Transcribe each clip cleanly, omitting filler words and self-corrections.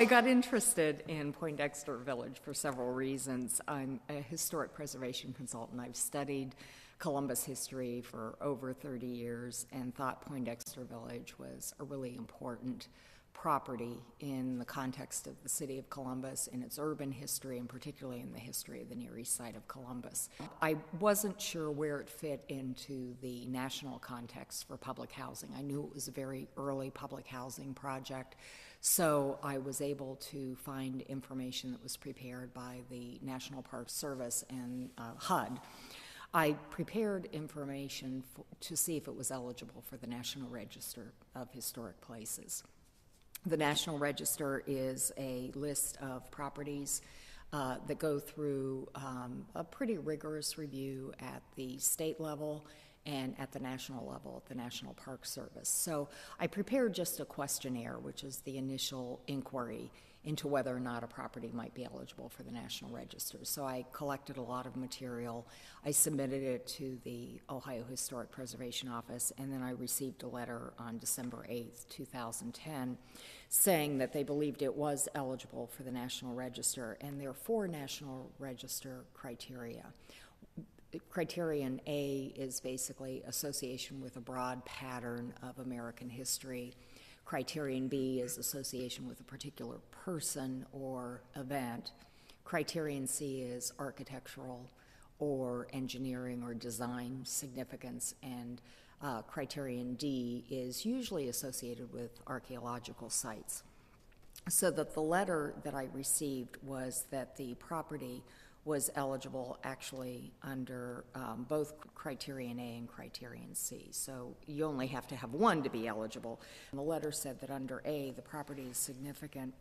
I got interested in Poindexter Village for several reasons. I'm a historic preservation consultant. I've studied Columbus history for over 30 years and thought Poindexter Village was a really important property in the context of the city of Columbus, in its urban history, and particularly in the history of the Near East Side of Columbus. I wasn't sure where it fit into the national context for public housing. I knew it was a very early public housing project, so I was able to find information that was prepared by the National Park Service and HUD. I prepared information to see if it was eligible for the National Register of Historic Places. The National Register is a list of properties that go through a pretty rigorous review at the state level and at the national level, at the National Park Service. So I prepared just a questionnaire, which is the initial inquiry into whether or not a property might be eligible for the National Register. So I collected a lot of material. I submitted it to the Ohio Historic Preservation Office, and then I received a letter on December 8th, 2010, saying that they believed it was eligible for the National Register, and there are 4 National Register criteria. Criterion A is basically association with a broad pattern of American history. Criterion B is association with a particular person or event. Criterion C is architectural or engineering or design significance, and Criterion D is usually associated with archaeological sites. So that the letter that I received was that the property was eligible actually under both Criterion A and Criterion C. So you only have to have one to be eligible. And the letter said that under A, the property is significant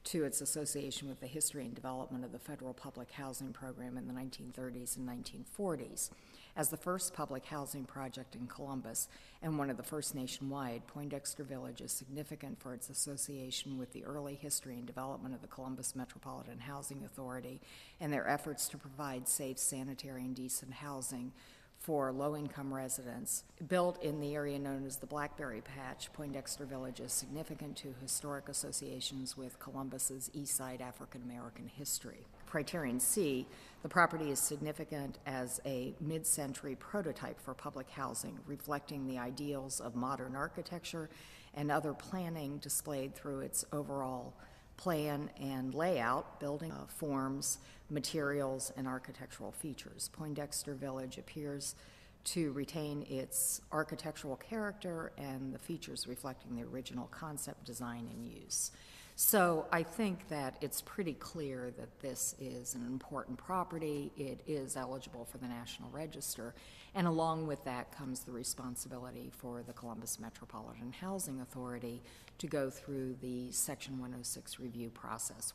to its association with the history and development of the federal public housing program in the 1930s and 1940s. As the first public housing project in Columbus and one of the first nationwide, Poindexter Village is significant for its association with the early history and development of the Columbus Metropolitan Housing Authority and their efforts to provide safe, sanitary, and decent housing for low-income residents. Built in the area known as the Blackberry Patch, Poindexter Village is significant to historic associations with Columbus's East Side African-American history. Criterion C, the property is significant as a mid-century prototype for public housing, reflecting the ideals of modern architecture and other planning displayed through its overall plan and layout, building forms, materials, and architectural features. Poindexter Village appears to retain its architectural character and the features reflecting the original concept, design, and use. So I think that it's pretty clear that this is an important property. It is eligible for the National Register, and along with that comes the responsibility for the Columbus Metropolitan Housing Authority to go through the Section 106 review process.